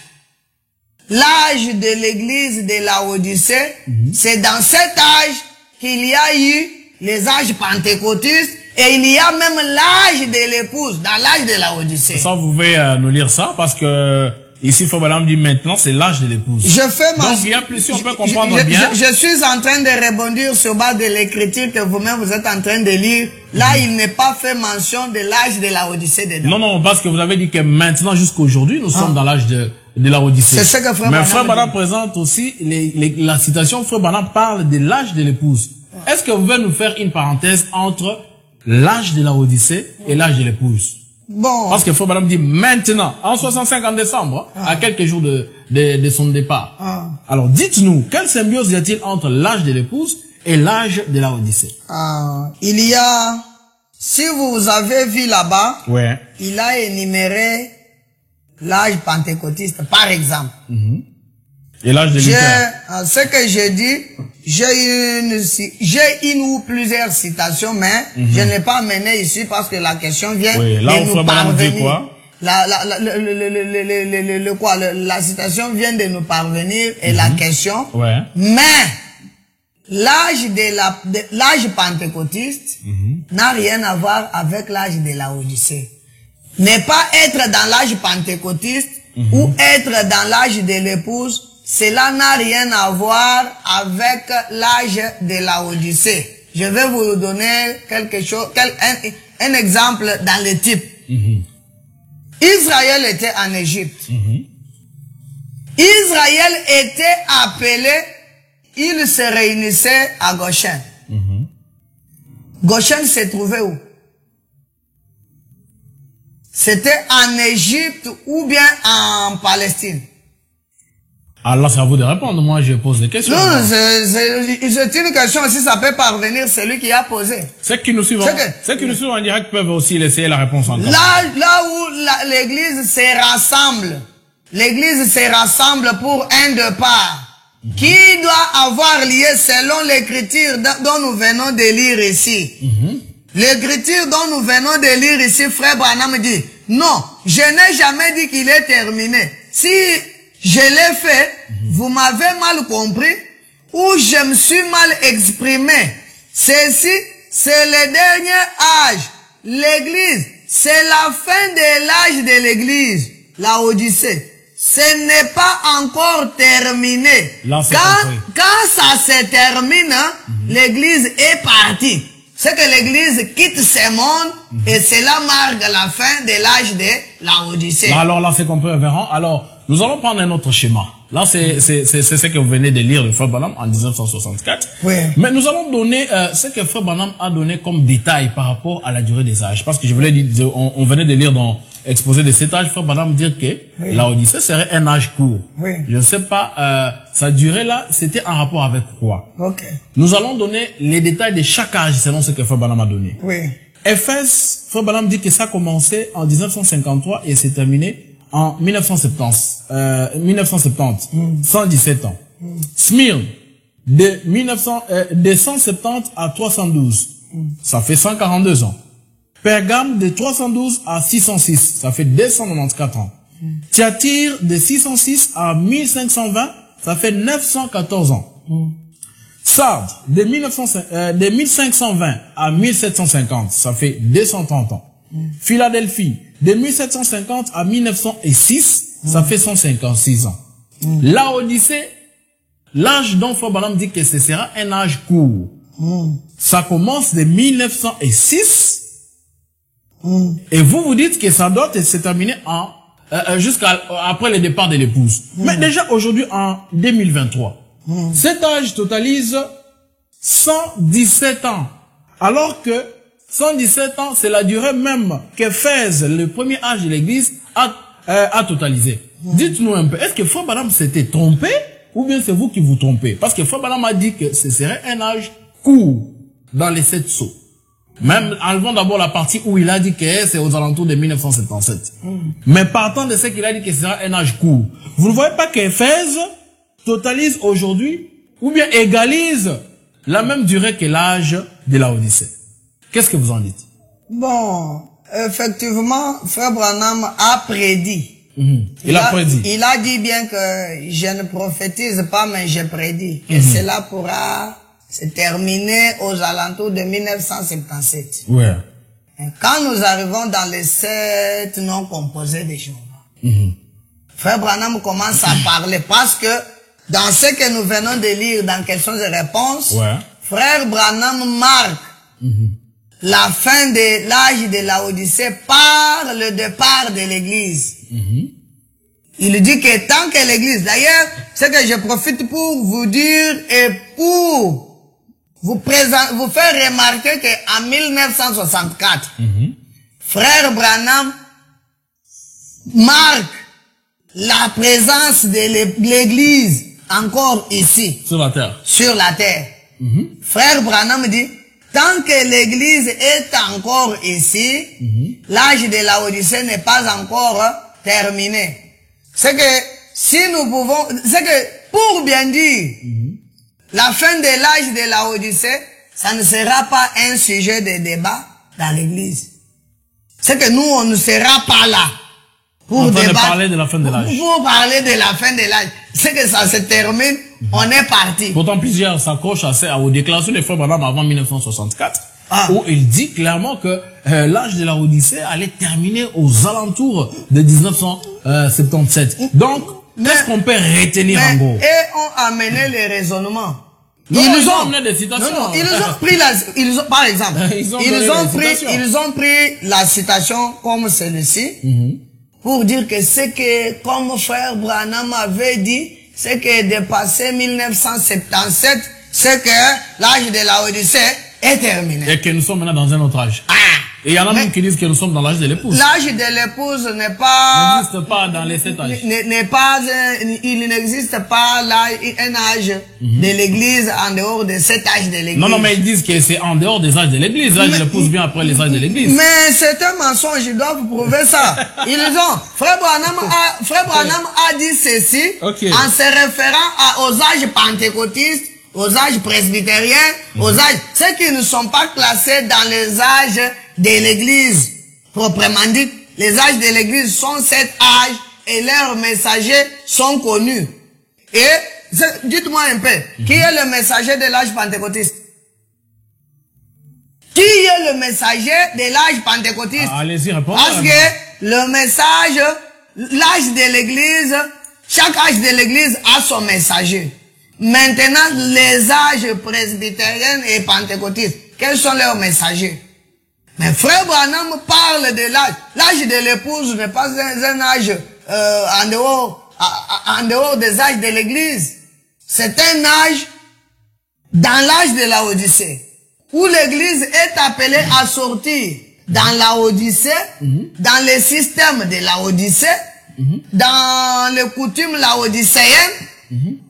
L'âge de l'église de la Odyssée, c'est dans cet âge qu'il y a eu les âges pentecôtistes et il y a même l'âge de l'épouse dans l'âge de la Odyssée. Ça, vous pouvez nous lire ça parce que ici, Frère Branham dit maintenant, c'est l'âge de l'épouse. Je fais ma... Donc, il y a plus, si on peut comprendre bien. Je suis en train de rebondir sur base de l'écriture que vous-même vous êtes en train de lire. Là, il n'est pas fait mention de l'âge de la Odyssée dedans. Non, non, parce que vous avez dit que maintenant, jusqu'aujourd'hui, nous sommes dans l'âge de la Odyssée. C'est ce que Frère Mais Branham Frère Branham dit. présente aussi la citation. Frère Branham parle de l'âge de l'épouse. Est-ce que vous pouvez nous faire une parenthèse entre l'âge de la Odyssée et l'âge de l'épouse? Bon. Parce que Frère Branham dit maintenant, en 65 en décembre, à quelques jours de son départ. Alors, dites-nous, quelle symbiose y a-t-il entre l'âge de l'épouse et l'âge de la Odyssée? Il y a, si vous avez vu là-bas, Ouais. il a énuméré l'âge pentecôtiste, par exemple. Et l'âge de Luther? Ce que j'ai dit, j'ai une ou plusieurs citations, mais je n'ai pas amené ici parce que la question vient là, de nous parvenir. Quoi? La citation vient de nous parvenir et la question. Ouais. Mais l'âge pentecôtiste n'a rien à voir avec l'âge de la Odyssée. Ne pas être dans l'âge pentecôtiste ou être dans l'âge de l'épouse, cela n'a rien à voir avec l'âge de la Odyssée. Je vais vous donner quelque chose, un exemple dans le type. Israël était en Égypte. Israël était appelé, il se réunissait à Goshen. Goshen se trouvait où? C'était en Égypte ou bien en Palestine? Alors, c'est à vous de répondre. Moi, je pose des questions. Non, c'est une question aussi, ça peut parvenir celui qui a posé. Ceux qui nous suivent en direct peuvent aussi laisser la réponse en temps. Là où l'église se rassemble pour un départ, qui doit avoir lieu selon l'écriture dont nous venons de lire ici. L'écriture dont nous venons de lire ici, Frère Branham dit, non, je n'ai jamais dit qu'il est terminé. Si je l'ai fait, vous m'avez mal compris, ou je me suis mal exprimé. Ceci, c'est le dernier âge. L'église, c'est la fin de l'âge de l'église. La Odyssée. Ce n'est pas encore terminé. Quand ça se termine, l'église est partie. C'est que l'église quitte ce monde et cela marque la fin de l'âge de la Odyssée. Alors là, c'est qu'on peut voir. Alors, nous allons prendre un autre schéma. Là, c'est ce que vous venez de lire de Frère Branham en 1964. Oui. Mais nous allons donner ce que Frère Branham a donné comme détail par rapport à la durée des âges. Parce que je voulais dire, on venait de lire dans exposé de cet âge, frère Branham dire que la Odyssée serait un âge court. Oui. Je ne sais pas, sa durée là, c'était en rapport avec quoi? Ok. Nous allons donner les détails de chaque âge selon ce que frère Branham a donné. Oui. Éphèse, frère Branham dit que ça a commencé en 1953 et s'est terminé en 1970. 117 ans. Smyrne, de 170 à 312. Ça fait 142 ans. Pergame, de 312 à 606. Ça fait 294 ans. Thyatire, de 606 à 1520. Ça fait 914 ans. Sardes, de 1520 à 1750, ça fait 230 ans. Philadelphie, de 1750 à 1906, ça fait 156 ans. La Odyssée, l'âge dont frère Branham dit que ce sera un âge court. Ça commence de 1906, et vous dites que ça doit se terminer jusqu'à après le départ de l'épouse. Mais déjà aujourd'hui, en 2023, cet âge totalise 117 ans. Alors que 117 ans, c'est la durée même qu'Éphèse, le premier âge de l'église, a totalisé. Dites-nous un peu, est-ce que frère Branham s'était trompé ou bien c'est vous qui vous trompez? Parce que frère Branham a dit que ce serait un âge court dans les 7 sceaux. Même enlevons d'abord la partie où il a dit que c'est aux alentours de 1977. Mais partant de ce qu'il a dit que ce sera un âge court, vous ne voyez pas qu'Éphèse totalise aujourd'hui ou bien égalise la même durée que l'âge de la Odyssée? Qu'est-ce que vous en dites? Bon, effectivement, frère Branham a prédit. Il a prédit. Il a dit bien que je ne prophétise pas, mais je prédis que cela pourra se terminer aux alentours de 1977. Ouais. Et quand nous arrivons dans les 7 noms composés des jours, frère Branham commence à parler parce que dans ce que nous venons de lire dans questions et réponses, frère Branham marque la fin de l'âge de la Odyssée par le départ de l'église. Il dit que tant que l'église, d'ailleurs, c'est que je profite pour vous dire et pour vous faire remarquer qu'en 1964, frère Branham marque la présence de l'église encore ici. Sur la terre. Sur la terre. Frère Branham dit, tant que l'église est encore ici, l'âge de la Odyssée n'est pas encore terminé. C'est que si nous pouvons, c'est que pour bien dire, la fin de l'âge de la Odyssée, ça ne sera pas un sujet de débat dans l'église. C'est que nous, on ne sera pas là pour parler de la fin de l'âge. Pour parler de la fin de l'âge. C'est que ça se termine, on est parti. Pourtant, plusieurs s'accrochent aux déclarations des frères Branham avant 1964, où il dit clairement que l'âge de la Odyssée allait terminer aux alentours de 1977. Donc, qu'est-ce qu'on peut retenir en gros? Et ont amené les raisonnements. Non, ils ont amené des citations. Non, ils ont pris par exemple, ils ont pris la citation comme celle-ci, pour dire que c'est que, comme frère Branham avait dit, c'est que dépasser 1977, c'est que l'âge de la Odyssée est terminé. Et que nous sommes maintenant dans un autre âge. Et il y en a même qui disent que nous sommes dans l'âge de l'épouse. L'âge de l'épouse n'est pas... n'existe pas dans les 7 âges. Il n'existe pas là un âge de l'église en dehors de cet âge de l'église. Non, mais ils disent que c'est en dehors des âges de l'église. L'âge de l'épouse vient après les âges de l'église. Mais c'est un mensonge, ils doivent prouver ça. Frère Branham a dit ceci en se référant aux âges pentecôtistes, aux âges presbytériens, aux âges, ceux qui ne sont pas classés dans les âges de l'église, proprement dit. Les âges de l'église sont 7 âges et leurs messagers sont connus. Et, dites-moi un peu, qui est le messager de l'âge pentecôtiste? Qui est le messager de l'âge pentecôtiste? Allez-y, répondez. Parce que le message, l'âge de l'église, chaque âge de l'église a son messager. Maintenant, les âges presbytériens et pentecôtistes, quels sont leurs messagers? Mais frère Branham parle de l'âge. L'âge de l'épouse n'est pas un âge en dehors des âges de l'église. C'est un âge dans l'âge de la Odyssée, où l'église est appelée à sortir dans la Odyssée, dans le système de la Odyssée, dans les coutumes laodicéennes,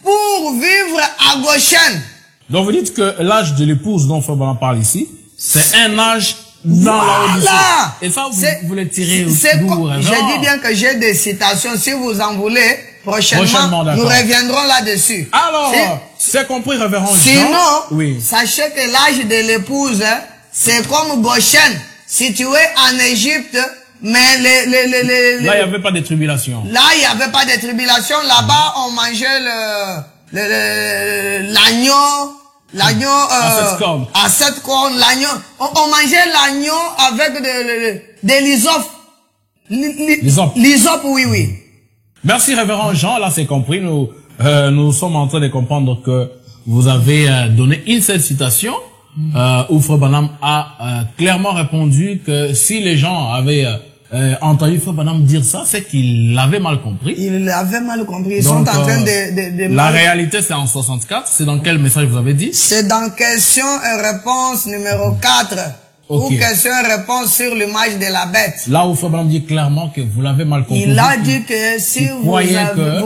pour vivre à Goshen. Donc vous dites que l'âge de l'épouse dont Frère Branham parle ici, c'est un âge dans la Odyssée. Et ça, vous le tirez d'où? Je dis bien que j'ai des citations. Si vous en voulez, prochainement nous reviendrons là-dessus. Alors, c'est compris, révérend Jean. Sinon, sachez que l'âge de l'épouse, c'est comme Goshen, situé en Égypte, mais là, il n'y avait pas de tribulation. Là, il n'y avait pas de tribulation. Là-bas, on mangeait l'agneau à 7 cornes, l'agneau. On mangeait l'agneau avec des l'hysope, oui. Merci, révérend Jean. Là, c'est compris. Nous sommes en train de comprendre que vous avez donné une seule citation où Frère Branham a clairement répondu que si les gens avaient entendu Frère Branham dire ça, c'est qu'il l'avait mal compris. Il l'avait mal compris. Ils sont en train de la réalité, c'est en 64. C'est dans quel message vous avez dit? C'est dans question et réponse numéro 4. Ou question et réponse sur l'image de la bête. Là où Frère Branham dit clairement que vous l'avez mal compris. Il a dit que si vous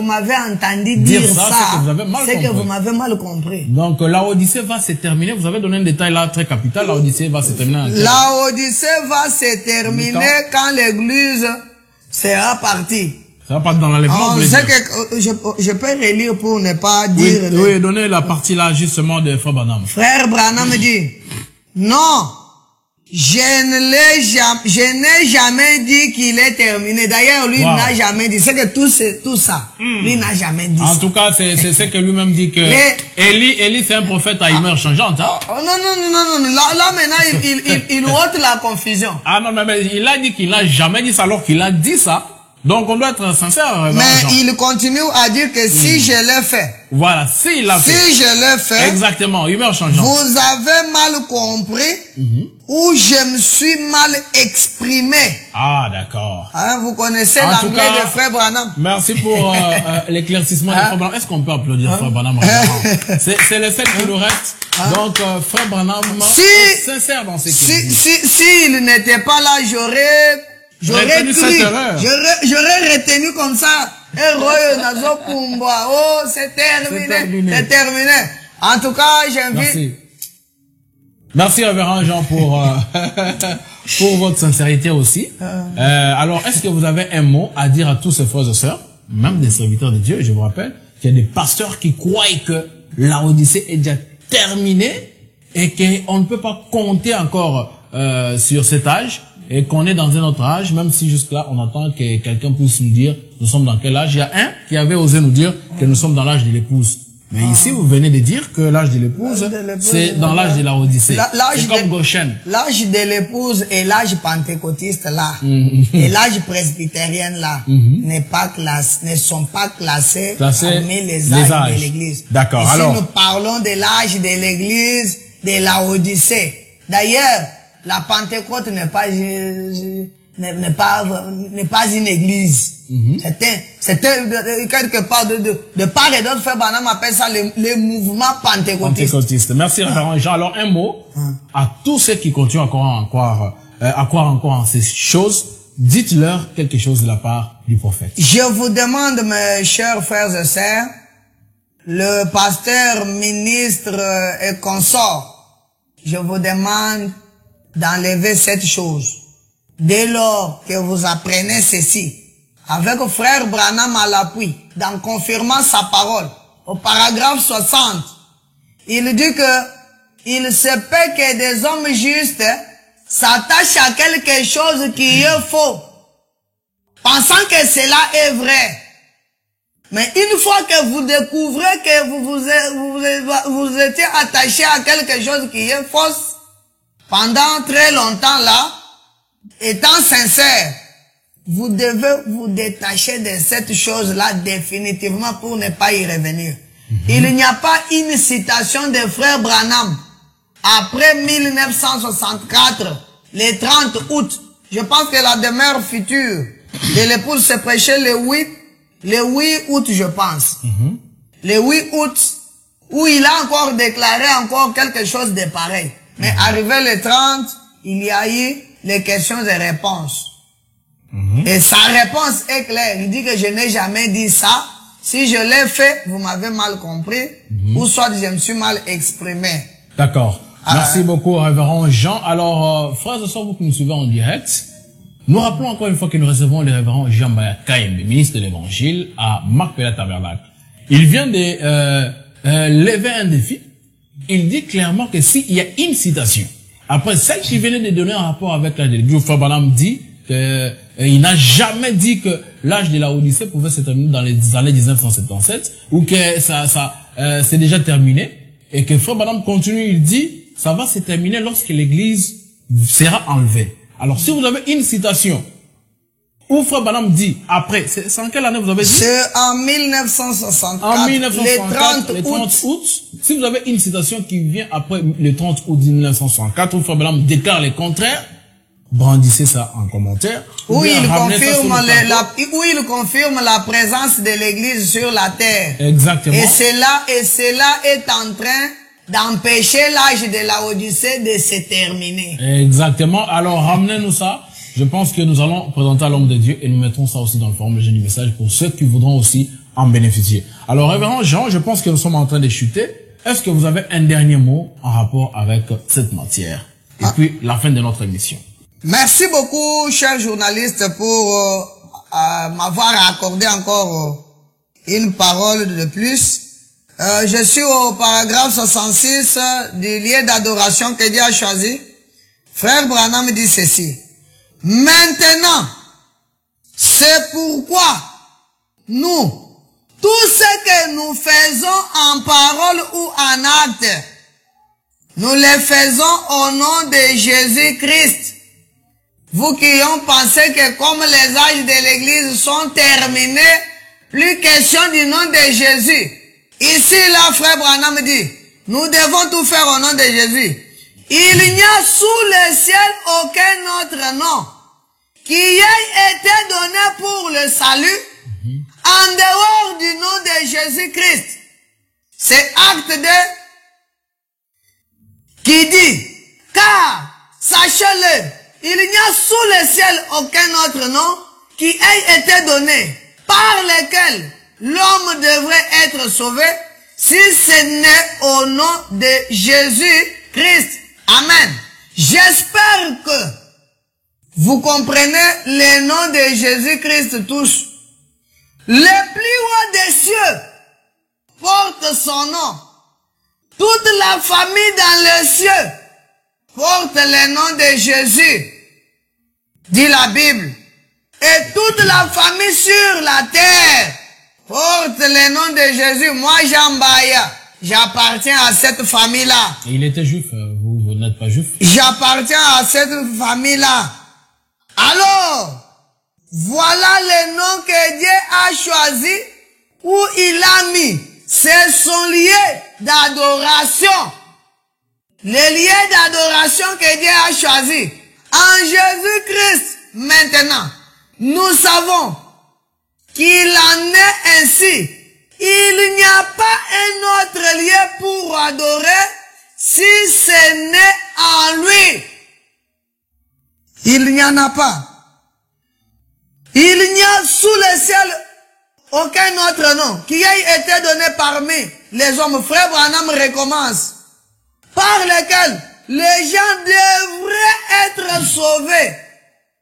m'avez entendu dire ça, c'est que vous m'avez mal compris. Donc la Odyssée va se terminer. Vous avez donné un détail là très capital. La Odyssée va se terminer. La Odyssée va se terminer quand l'Église sera partie. Ça va pas dans l'enlèvement. Je peux relire pour ne pas dire. Oui, donnez la partie là justement de Frère Branham. Frère Branham dit, non. Je n'ai jamais dit qu'il est terminé. D'ailleurs, lui n'a jamais dit. C'est que tout ça, lui n'a jamais dit. En tout cas, c'est ce que lui-même dit que Élie, c'est un prophète à humeur changeante. Hein? Non. Là maintenant, il ôte la confusion. Ah non, mais il a dit qu'il n'a jamais dit ça alors qu'il a dit ça. Donc on doit être sincère. Mais il continue à dire que si je l'ai fait. Voilà, s'il l'a fait. Si je l'ai fait. Exactement, humeur changeante. Vous avez mal compris ou je me suis mal exprimé. Ah, d'accord. Hein, vous connaissez l'anglais de Frère Branham. Merci pour l'éclaircissement de Frère Branham. Est-ce qu'on peut applaudir Frère Branham? C'est le seul qui nous reste. Donc, Frère Branham, sincère dans ses questions. S'il n'était pas là, j'aurais retenu comme ça. Oh, c'est terminé. C'est terminé. En tout cas, j'invite. Merci, révérend Jean, pour votre sincérité aussi. Alors, est-ce que vous avez un mot à dire à tous ces frères et sœurs, même des serviteurs de Dieu? Je vous rappelle qu'il y a des pasteurs qui croient que la Odyssée est déjà terminée et qu'on ne peut pas compter encore sur cet âge. Et qu'on est dans un autre âge, même si jusque-là, on attend que quelqu'un puisse nous dire nous sommes dans quel âge. Il y a un qui avait osé nous dire que nous sommes dans l'âge de l'épouse. Mais ici, vous venez de dire que l'âge de l'épouse, c'est dans l'âge de la Odyssée. C'est comme Goshen. L'âge de l'épouse et l'âge pentecôtiste là, et l'âge presbytérien là, ne sont pas classés parmi les âges de l'Église. D'accord. Ici, alors, nous parlons de l'âge de l'Église, de la Odyssée. D'ailleurs, la Pentecôte n'est pas une église. C'était quelque part de part et d'autre, Frère Branham appelle ça le mouvement pentecôtiste. Merci, révérend Jean. Alors, un mot à tous ceux qui continuent à croire encore en ces choses. Dites-leur quelque chose de la part du prophète. Je vous demande, mes chers frères et sœurs, le pasteur, ministre et consort, je vous demande d'enlever cette chose. Dès lors que vous apprenez ceci, avec Frère Branham à l'appui, dans confirmant sa parole, au paragraphe 60, il dit que il se peut que des hommes justes s'attachent à quelque chose qui est faux, pensant que cela est vrai. Mais une fois que vous découvrez que vous étiez attaché à quelque chose qui est fausse, pendant très longtemps là, étant sincère, vous devez vous détacher de cette chose-là définitivement pour ne pas y revenir. Il n'y a pas une citation de Frère Branham après 1964, le 30 août. Je pense que la demeure future de l'épouse se prêchait le 8 août, je pense. Le 8 août, où il a encore déclaré encore quelque chose de pareil. Mais arrivé le 30, il y a eu les questions et réponses. Et sa réponse est claire. Il dit que je n'ai jamais dit ça. Si je l'ai fait, vous m'avez mal compris. Ou soit je me suis mal exprimé. D'accord. Merci beaucoup, révérend Jean. Alors, frères et sœurs, vous qui nous suivez en direct, nous rappelons encore une fois que nous recevons le révérend Jean Mbaya Kayembe, ministre de l'Évangile à Marc Pella Tabernacle. Il vient de lever un défi. Il dit clairement que s'il y a une citation, après celle qu'il venait de donner en rapport avec l'âge de l'Église, Frère Branham dit qu'il n'a jamais dit que l'âge de la Odyssée pouvait se terminer dans les années 1977 ou que c'est déjà terminé. Et que Frère Branham continue, il dit, ça va se terminer lorsque l'Église sera enlevée. Alors, si vous avez une citation où Frère Branham dit, après, c'est en quelle année vous avez dit? C'est en 1964. En 1964, le 30 août. Si vous avez une citation qui vient après le 30 août 1964, où Frère Branham déclare le contraire, brandissez ça en commentaire. Où il confirme la présence de l'Église sur la terre. Exactement. Et cela est en train d'empêcher l'âge de la Odyssée de se terminer. Exactement. Alors, ramenez-nous ça. Je pense que nous allons présenter à l'homme de Dieu et nous mettrons ça aussi dans le forum du message pour ceux qui voudront aussi en bénéficier. Alors, révérend Jean, je pense que nous sommes en train de chuter. Est-ce que vous avez un dernier mot en rapport avec cette matière? Et puis, la fin de notre émission. Merci beaucoup, chers journalistes, pour m'avoir accordé encore une parole de plus. Je suis au paragraphe 66 du lieu d'adoration que Dieu a choisi. Frère Branham dit ceci. Maintenant, c'est pourquoi nous, tout ce que nous faisons en parole ou en acte, nous le faisons au nom de Jésus-Christ. Vous qui ont pensé que comme les âges de l'Église sont terminés, plus question du nom de Jésus. Ici, là, Frère Branham dit, nous devons tout faire au nom de Jésus. Il n'y a sous le ciel aucun autre nom qui ait été donné pour le salut en dehors du nom de Jésus-Christ. C'est Acte 2 qui dit, car, sachez-le, il n'y a sous le ciel aucun autre nom qui ait été donné par lequel l'homme devrait être sauvé si ce n'est au nom de Jésus-Christ. Amen. J'espère que vous comprenez le nom de Jésus-Christ tous. Le plus haut des cieux porte son nom. Toute la famille dans les cieux porte le nom de Jésus, dit la Bible. Et toute la famille sur la terre porte le nom de Jésus. Moi, Jean Mbaya, j'appartiens à cette famille-là. Il était juif, vous n'êtes pas juif? J'appartiens à cette famille-là. Alors, voilà le nom que Dieu a choisi, où il a mis. C'est son lieu d'adoration. Le lieu d'adoration que Dieu a choisi. En Jésus-Christ, maintenant, nous savons qu'il en est ainsi. Il n'y a pas un autre lieu pour adorer si ce n'est en lui. Il n'y en a pas. Il n'y a sous le ciel aucun autre nom qui ait été donné parmi les hommes. Frère Branham recommence. Par lequel les gens devraient être sauvés.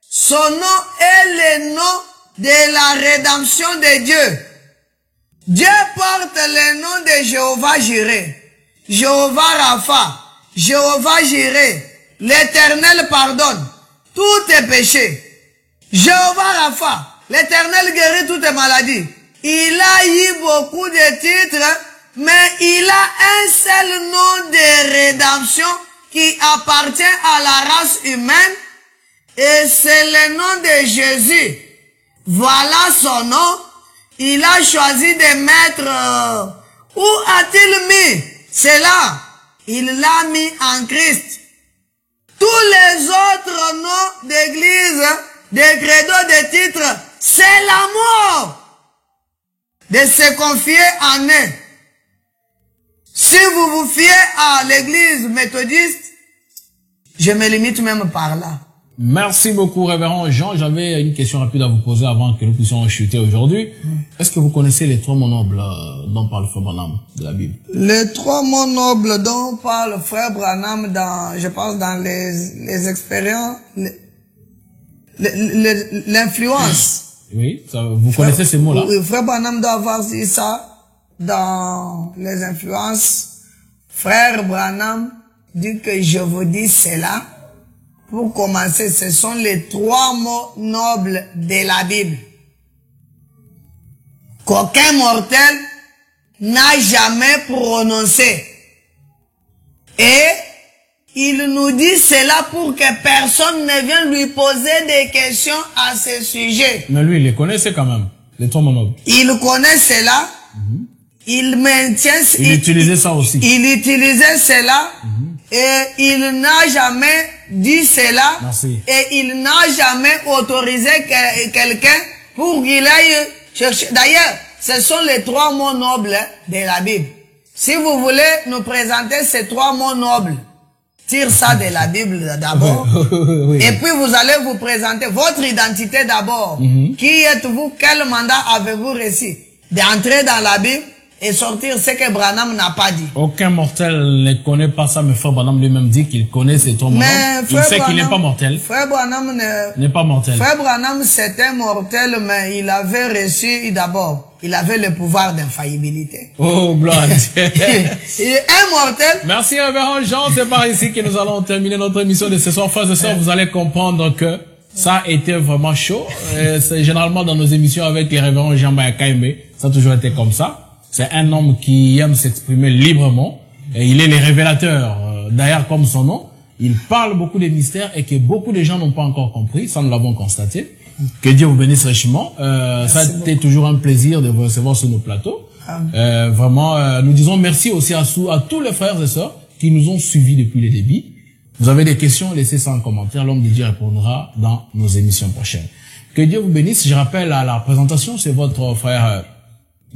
Son nom est le nom de la rédemption de Dieu. Dieu porte le nom de Jéhovah Jireh, Jéhovah Rapha, Jéhovah Jireh. L'Éternel pardonne tous tes péchés. Jéhovah Rapha, l'Éternel guérit toutes tes maladies. Il a eu beaucoup de titres, mais il a un seul nom de rédemption qui appartient à la race humaine, et c'est le nom de Jésus. Voilà son nom. Il a choisi de mettre... où a-t-il mis cela? Il l'a mis en Christ. Tous les autres noms d'église, de credo, de titres, c'est la mort de se confier en eux. Si vous vous fiez à l'église méthodiste, je me limite même par là. Merci beaucoup, révérend Jean. J'avais une question rapide à vous poser avant que nous puissions chuter aujourd'hui. Est-ce que vous connaissez les 3 mots nobles dont parle Frère Branham de la Bible? Les 3 mots nobles dont parle Frère Branham dans, je pense, dans les expériences, l'influence. Oui, ça, vous connaissez ces mots-là? Oui, Frère Branham doit avoir dit ça dans les influences. Frère Branham dit que je vous dis cela. Pour commencer, ce sont les 3 mots nobles de la Bible qu'aucun mortel n'a jamais prononcé. Et il nous dit cela pour que personne ne vienne lui poser des questions à ce sujet. Mais lui, il les connaissait quand même, les 3 mots nobles. Il connaît cela. Il maintient... Il utilisait ça aussi. Il utilisait cela. Et il n'a jamais dit cela. Merci. Et il n'a jamais autorisé quelqu'un pour qu'il aille chercher. D'ailleurs, ce sont les 3 mots nobles de la Bible. Si vous voulez nous présenter ces 3 mots nobles, tire ça de la Bible d'abord. Oui. Et puis vous allez vous présenter votre identité d'abord. Qui êtes-vous? Quel mandat avez-vous reçu? D'entrer dans la Bible et sortir ce que Branham n'a pas dit. Aucun mortel ne connaît pas ça, mais Frère Branham lui-même dit qu'il connaît ces 3 mots nobles. Il sait qu'il n'est pas mortel. Frère Branham n'est pas mortel. Frère Branham c'était mortel, mais il avait reçu d'abord, il avait le pouvoir d'infaillibilité. Oh, gloire à Dieu. Il est immortel. Merci, révérend Jean. C'est par ici que nous allons terminer notre émission de ce soir. Frères et sœurs, vous allez comprendre que ça a été vraiment chaud. C'est généralement dans nos émissions avec les révérends Jean Bayakaimbe. Ça a toujours été comme ça. C'est un homme qui aime s'exprimer librement. Et il est le révélateur. D'ailleurs, comme son nom, il parle beaucoup des mystères et que beaucoup de gens n'ont pas encore compris. Ça, nous l'avons constaté. Que Dieu vous bénisse richement. Ça a été toujours un plaisir de vous recevoir sur nos plateaux. Vraiment, nous disons merci aussi à tous les frères et sœurs qui nous ont suivis depuis le début. Vous avez des questions, laissez ça en commentaire. L'homme de Dieu répondra dans nos émissions prochaines. Que Dieu vous bénisse. Je rappelle à la présentation, c'est votre frère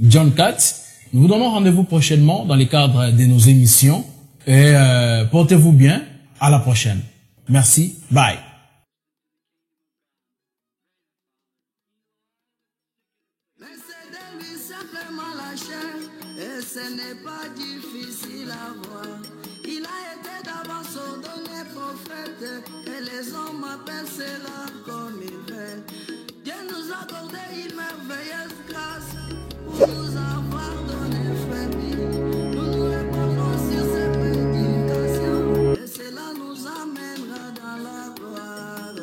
John Katz. Nous vous donnons rendez-vous prochainement dans le cadre de nos émissions. Et portez-vous bien. À la prochaine. Merci. Bye. Et ce n'est pas difficile à voir. Il a été d'avance ordonné prophète, et les hommes appellent cela comme ils veulent. Dieu nous a accordé une merveilleuse grâce pour nous avoir donné frère. Nous nous reposons sur ces prédications, et cela nous amènera dans la gloire.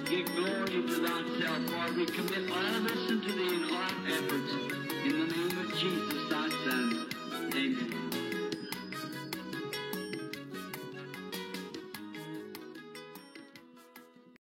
Give glory to thyself, Lord. We commit all this unto thee in all efforts. In the name of Jesus.